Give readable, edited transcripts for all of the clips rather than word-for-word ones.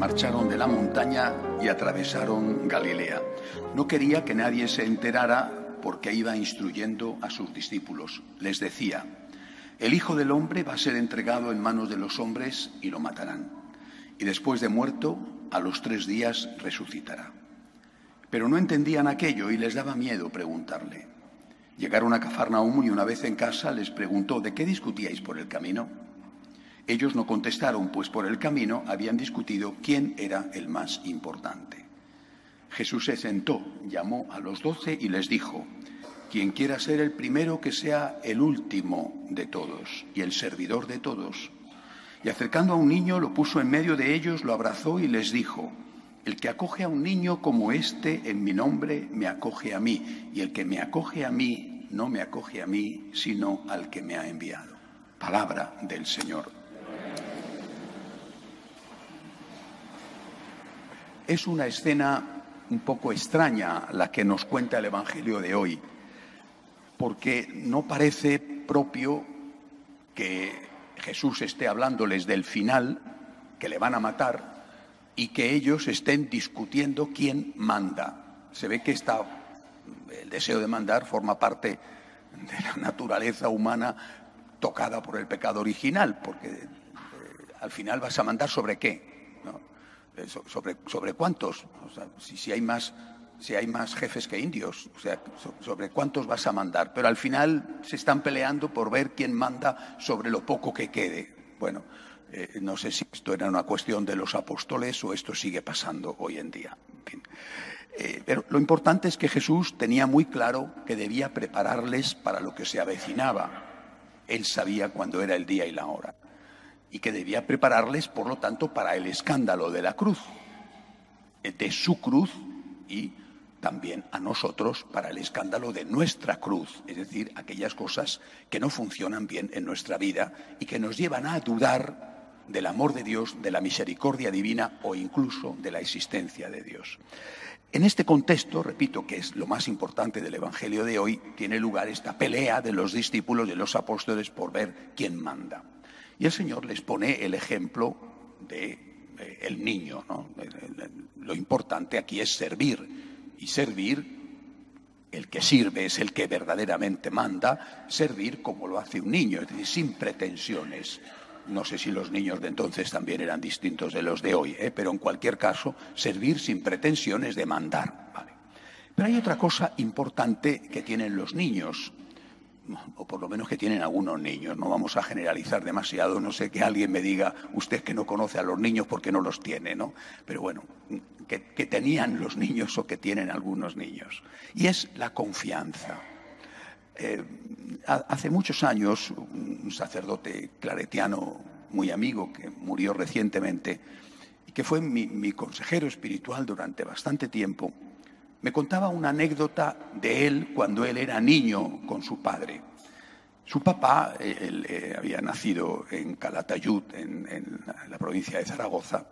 marcharon de la montaña y atravesaron Galilea. No quería que nadie se enterara porque iba instruyendo a sus discípulos. Les decía: el Hijo del Hombre va a ser entregado en manos de los hombres y lo matarán. Y después de muerto, a los 3 días resucitará. Pero no entendían aquello y les daba miedo preguntarle. Llegaron a Cafarnaúm y una vez en casa les preguntó: ¿de qué discutíais por el camino? Ellos no contestaron, pues por el camino habían discutido quién era el más importante. Jesús se sentó, llamó a los 12 y les dijo: quien quiera ser el primero, que sea el último de todos y el servidor de todos. Y acercando a un niño, lo puso en medio de ellos, lo abrazó y les dijo: el que acoge a un niño como este en mi nombre, me acoge a mí, y el que me acoge a mí, no me acoge a mí, sino al que me ha enviado. Palabra del Señor. Es una escena un poco extraña la que nos cuenta el Evangelio de hoy, porque no parece propio que Jesús esté hablándoles del final, que le van a matar, y que ellos estén discutiendo quién manda. Se ve que el deseo de mandar forma parte de la naturaleza humana tocada por el pecado original, porque al final vas a mandar ¿sobre qué? ¿No? ¿Sobre cuántos? O sea, si hay más jefes que indios, o sea, ¿sobre cuántos vas a mandar? Pero al final se están peleando por ver quién manda sobre lo poco que quede. Bueno, no sé si esto era una cuestión de los apóstoles o esto sigue pasando hoy en día. En fin. Pero lo importante es que Jesús tenía muy claro que debía prepararles para lo que se avecinaba. Él sabía cuándo era el día y la hora. Y que debía prepararles, por lo tanto, para el escándalo de la cruz, de su cruz, y también a nosotros para el escándalo de nuestra cruz, es decir, aquellas cosas que no funcionan bien en nuestra vida y que nos llevan a dudar del amor de Dios, de la misericordia divina o incluso de la existencia de Dios. En este contexto, repito, que es lo más importante del Evangelio de hoy, tiene lugar esta pelea de los discípulos, de los apóstoles, por ver quién manda. Y el Señor les pone el ejemplo del niño, ¿no? Lo importante aquí es servir. Y servir, el que sirve es el que verdaderamente manda, servir como lo hace un niño, es decir, sin pretensiones. No sé si los niños de entonces también eran distintos de los de hoy, pero en cualquier caso, servir sin pretensiones de mandar. ¿Vale? Pero hay otra cosa importante que tienen los niños, o por lo menos que tienen algunos niños. No vamos a generalizar demasiado, no sé que alguien me diga, usted que no conoce a los niños porque no los tiene, ¿no? Pero bueno, que tenían los niños o que tienen algunos niños. Y es la confianza. Hace muchos años, un sacerdote claretiano muy amigo que murió recientemente y que fue mi consejero espiritual durante bastante tiempo, me contaba una anécdota de él cuando él era niño con su padre. Su papá, él había nacido en Calatayud, en la provincia de Zaragoza,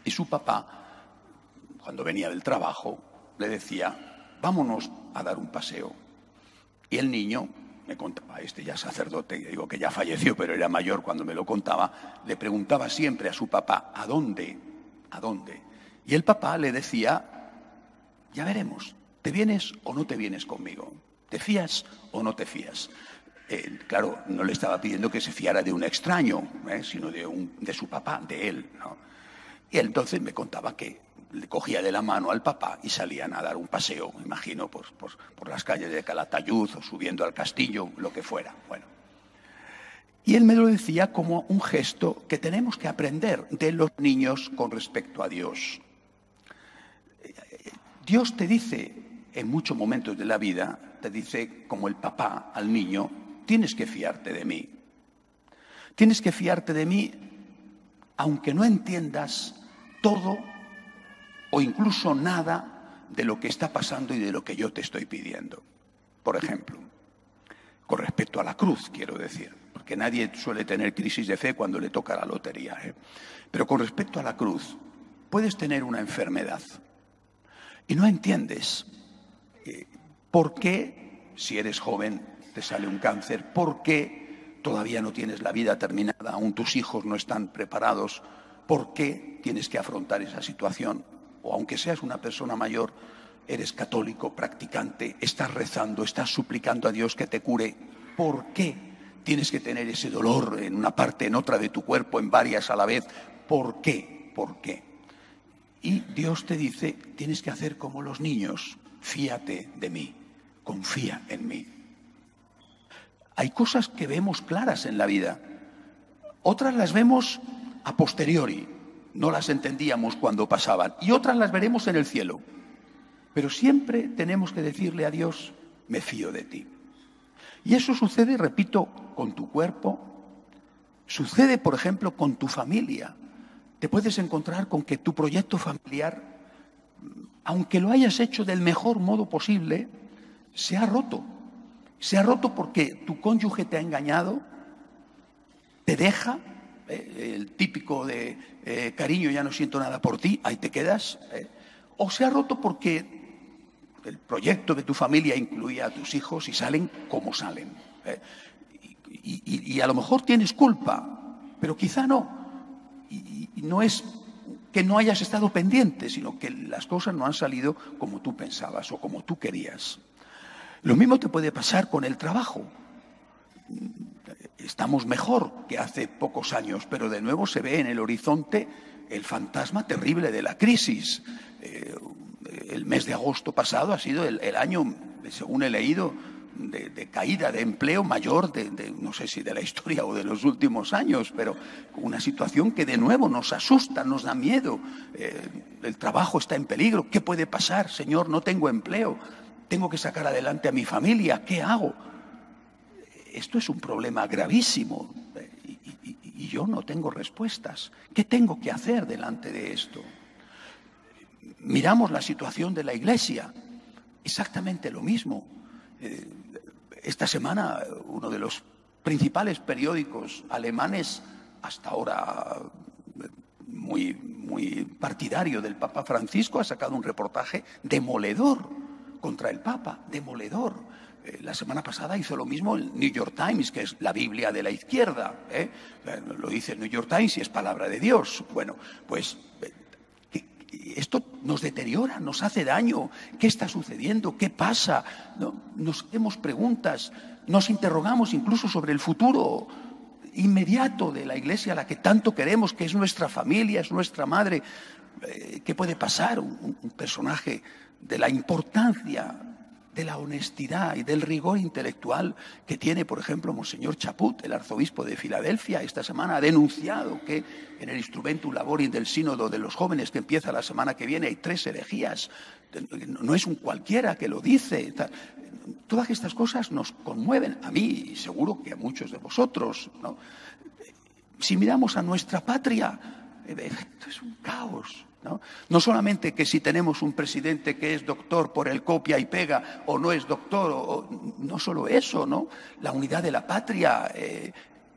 y su papá, cuando venía del trabajo, le decía: vámonos a dar un paseo. Y el niño, me contaba, ya sacerdote, digo que ya falleció, pero era mayor cuando me lo contaba, le preguntaba siempre a su papá: ¿a dónde? ¿A dónde? Y el papá le decía: ya veremos, ¿te vienes o no te vienes conmigo? ¿Te fías o no te fías? Claro, no le estaba pidiendo que se fiara de un extraño, sino de su papá, de él, ¿no? Y él entonces me contaba que le cogía de la mano al papá y salían a dar un paseo, me imagino, por las calles de Calatayud o subiendo al castillo, lo que fuera. Bueno. Y él me lo decía como un gesto que tenemos que aprender de los niños con respecto a Dios. Dios te dice, en muchos momentos de la vida, te dice, como el papá al niño: tienes que fiarte de mí. Tienes que fiarte de mí, aunque no entiendas todo o incluso nada de lo que está pasando y de lo que yo te estoy pidiendo. Por ejemplo, con respecto a la cruz, quiero decir, porque nadie suele tener crisis de fe cuando le toca la lotería, Pero con respecto a la cruz, puedes tener una enfermedad y no entiendes por qué, si eres joven, te sale un cáncer, por qué todavía no tienes la vida terminada, aún tus hijos no están preparados por qué tienes que afrontar esa situación. O aunque seas una persona mayor, eres católico, practicante, estás rezando, estás suplicando a Dios que te cure. ¿Por qué tienes que tener ese dolor en una parte, en otra de tu cuerpo, en varias a la vez? ¿Por qué? ¿Por qué? Y Dios te dice, tienes que hacer como los niños. Fíate de mí, confía en mí. Hay cosas que vemos claras en la vida. Otras las vemos a posteriori. No las entendíamos cuando pasaban. Y otras las veremos en el cielo. Pero siempre tenemos que decirle a Dios, me fío de ti. Y eso sucede, repito, con tu cuerpo. Sucede, por ejemplo, con tu familia. Te puedes encontrar con que tu proyecto familiar, aunque lo hayas hecho del mejor modo posible, se ha roto. Se ha roto porque tu cónyuge te ha engañado, te deja, el típico de cariño, ya no siento nada por ti, ahí te quedas. O se ha roto porque el proyecto de tu familia incluía a tus hijos y salen como salen. Y a lo mejor tienes culpa, pero quizá no. Y no es que no hayas estado pendiente, sino que las cosas no han salido como tú pensabas o como tú querías. Lo mismo te puede pasar con el trabajo. Estamos mejor que hace pocos años, pero de nuevo se ve en el horizonte el fantasma terrible de la crisis. El mes de agosto pasado ha sido el año, según he leído, de caída de empleo mayor no sé si de la historia o de los últimos años, pero una situación que de nuevo nos asusta, nos da miedo. El trabajo está en peligro. ¿Qué puede pasar? Señor, no tengo empleo. Tengo que sacar adelante a mi familia. ¿Qué hago? Esto es un problema gravísimo y yo no tengo respuestas. ¿Qué tengo que hacer delante de esto? Miramos la situación de la Iglesia. Exactamente lo mismo. Esta semana uno de los principales periódicos alemanes, hasta ahora muy partidario del Papa Francisco, ha sacado un reportaje demoledor contra el Papa, demoledor. La semana pasada hizo lo mismo el New York Times, que es la Biblia de la izquierda. Lo dice el New York Times y es palabra de Dios. Bueno, pues esto nos deteriora, nos hace daño. ¿Qué está sucediendo? ¿Qué pasa? ¿No? Nos hacemos preguntas, nos interrogamos incluso sobre el futuro inmediato de la Iglesia a la que tanto queremos, que es nuestra familia, es nuestra madre. ¿Qué puede pasar? Un personaje de la importancia, de la honestidad y del rigor intelectual que tiene, por ejemplo, Monseñor Chaput, el arzobispo de Filadelfia, esta semana ha denunciado que en el Instrumentum Laboris del Sínodo de los Jóvenes, que empieza la semana que viene, hay 3 herejías. No es un cualquiera que lo dice. Todas estas cosas nos conmueven, a mí y seguro que a muchos de vosotros, ¿no? Si miramos a nuestra patria, esto es un caos. No solamente que si tenemos un presidente que es doctor por el copia y pega o no es doctor, no solo eso, ¿no? La unidad de la patria,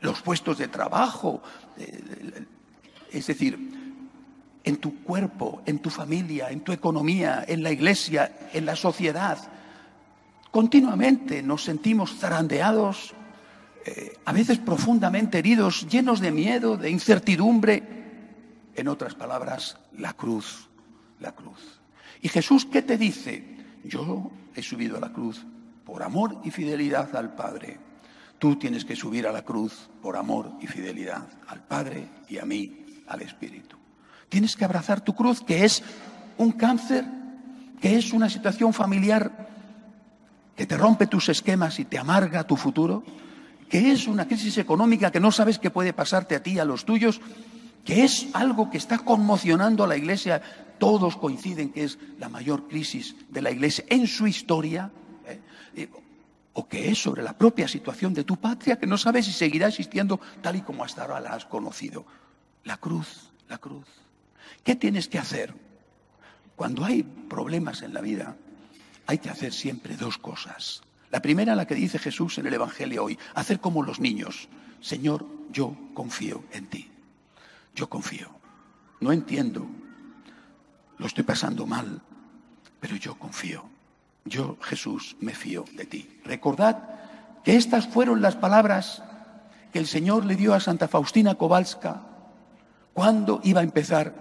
los puestos de trabajo, es decir, en tu cuerpo, en tu familia, en tu economía, en la Iglesia, en la sociedad. Continuamente nos sentimos zarandeados, a veces profundamente heridos, llenos de miedo, de incertidumbre. En otras palabras, la cruz, la cruz. ¿Y Jesús qué te dice? Yo he subido a la cruz por amor y fidelidad al Padre. Tú tienes que subir a la cruz por amor y fidelidad al Padre y a mí, al Espíritu. Tienes que abrazar tu cruz, que es un cáncer, que es una situación familiar que te rompe tus esquemas y te amarga tu futuro, que es una crisis económica que no sabes qué puede pasarte a ti y a los tuyos, que es algo que está conmocionando a la Iglesia. Todos coinciden que es la mayor crisis de la Iglesia en su historia, o que es sobre la propia situación de tu patria, que no sabes si seguirá existiendo tal y como hasta ahora la has conocido. La cruz, la cruz. ¿Qué tienes que hacer? Cuando hay problemas en la vida, hay que hacer siempre 2 cosas. La primera, la que dice Jesús en el Evangelio hoy, hacer como los niños. Señor, yo confío en ti. Yo confío. No entiendo. Lo estoy pasando mal, pero yo confío. Yo, Jesús, me fío de ti. Recordad que estas fueron las palabras que el Señor le dio a Santa Faustina Kowalska cuándo iba a empezar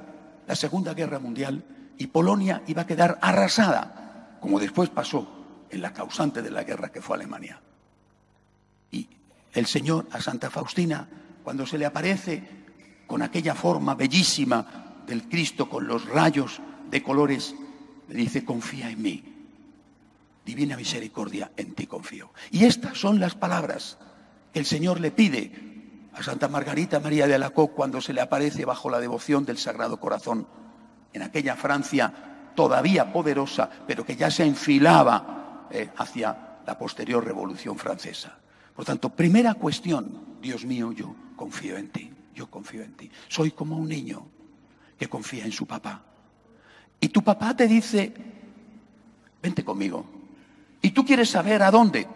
la Segunda Guerra Mundial y Polonia iba a quedar arrasada, como después pasó en la causante de la guerra que fue Alemania. Y el Señor a Santa Faustina, cuando se le aparece con aquella forma bellísima del Cristo con los rayos de colores, le dice: confía en mí, divina misericordia, en ti confío. Y estas son las palabras que el Señor le pide a Santa Margarita María de Alacoque cuando se le aparece bajo la devoción del Sagrado Corazón, en aquella Francia todavía poderosa, pero que ya se enfilaba hacia la posterior Revolución Francesa. Por tanto, primera cuestión: Dios mío, yo confío en ti, yo confío en ti. Soy como un niño que confía en su papá. Y tu papá te dice: vente conmigo. Y tú quieres saber a dónde.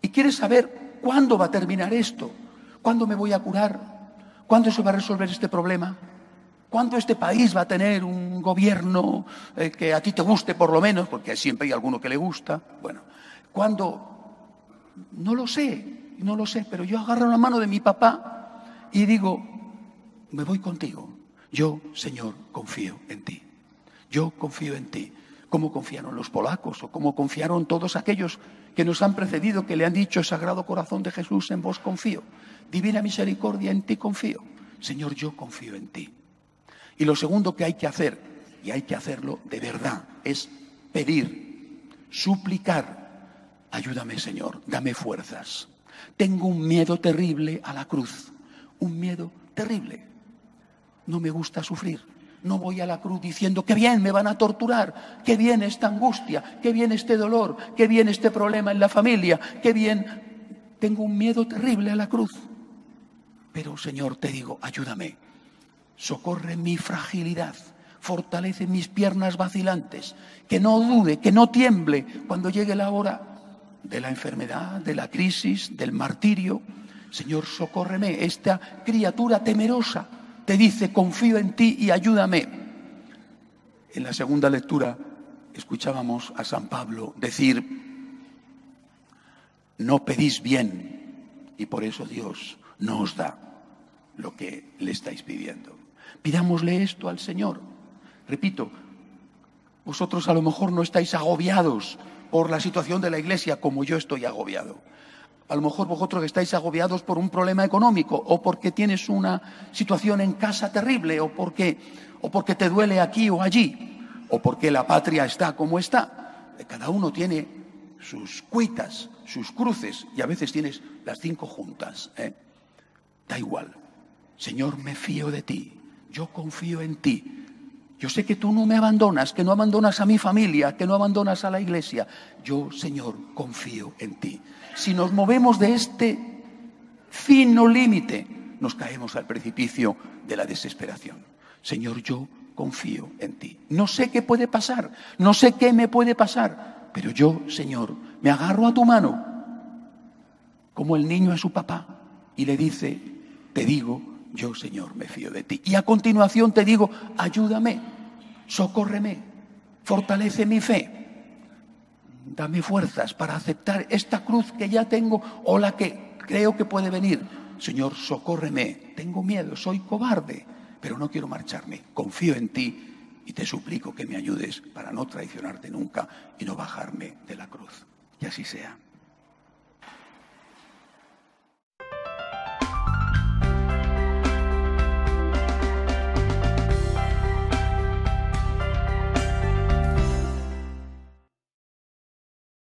Y quieres saber cuándo va a terminar esto. ¿Cuándo me voy a curar? ¿Cuándo se va a resolver este problema? ¿Cuándo este país va a tener un gobierno que a ti te guste por lo menos? Porque siempre hay alguno que le gusta. Bueno, ¿cuándo? No lo sé, pero yo agarro la mano de mi papá y digo: me voy contigo. Yo, Señor, confío en ti. Yo confío en ti. ¿Cómo confiaron los polacos o cómo confiaron todos aquellos que nos han precedido, que le han dicho: Sagrado Corazón de Jesús, en vos confío. Divina misericordia, en ti confío. Señor, yo confío en ti. Y lo segundo que hay que hacer, y hay que hacerlo de verdad, es pedir, suplicar: ayúdame, Señor, dame fuerzas. Tengo un miedo terrible a la cruz, un miedo terrible. No me gusta sufrir. No voy a la cruz diciendo: qué bien, me van a torturar, qué bien esta angustia, qué bien este dolor, qué bien este problema en la familia, qué bien. Tengo un miedo terrible a la cruz. Pero, Señor, te digo: ayúdame, socorre mi fragilidad, fortalece mis piernas vacilantes, que no dude, que no tiemble cuando llegue la hora de la enfermedad, de la crisis, del martirio. Señor, socórreme. Esta criatura temerosa te dice: confío en ti y ayúdame. En la segunda lectura escuchábamos a San Pablo decir: no pedís bien y por eso Dios no os da lo que le estáis pidiendo. Pidámosle esto al Señor. Repito, vosotros a lo mejor no estáis agobiados por la situación de la Iglesia como yo estoy agobiado. A lo mejor vosotros estáis agobiados por un problema económico, o porque tienes una situación en casa terrible, o porque te duele aquí o allí, o porque la patria está como está. Cada uno tiene sus cuitas, sus cruces, y a veces tienes las 5 juntas. Da igual. Señor, me fío de ti. Yo confío en ti. Yo sé que tú no me abandonas, que no abandonas a mi familia, que no abandonas a la Iglesia. Yo, Señor, confío en ti. Si nos movemos de este fino límite, nos caemos al precipicio de la desesperación. Señor, yo confío en ti. No sé qué puede pasar, no sé qué me puede pasar, pero yo, Señor, me agarro a tu mano, como el niño a su papá, y le dice: te digo, yo, Señor, me fío de ti. Y a continuación te digo: ayúdame, socórreme, fortalece mi fe. Dame fuerzas para aceptar esta cruz que ya tengo o la que creo que puede venir. Señor, socórreme. Tengo miedo, soy cobarde, pero no quiero marcharme. Confío en ti y te suplico que me ayudes para no traicionarte nunca y no bajarme de la cruz. Y así sea.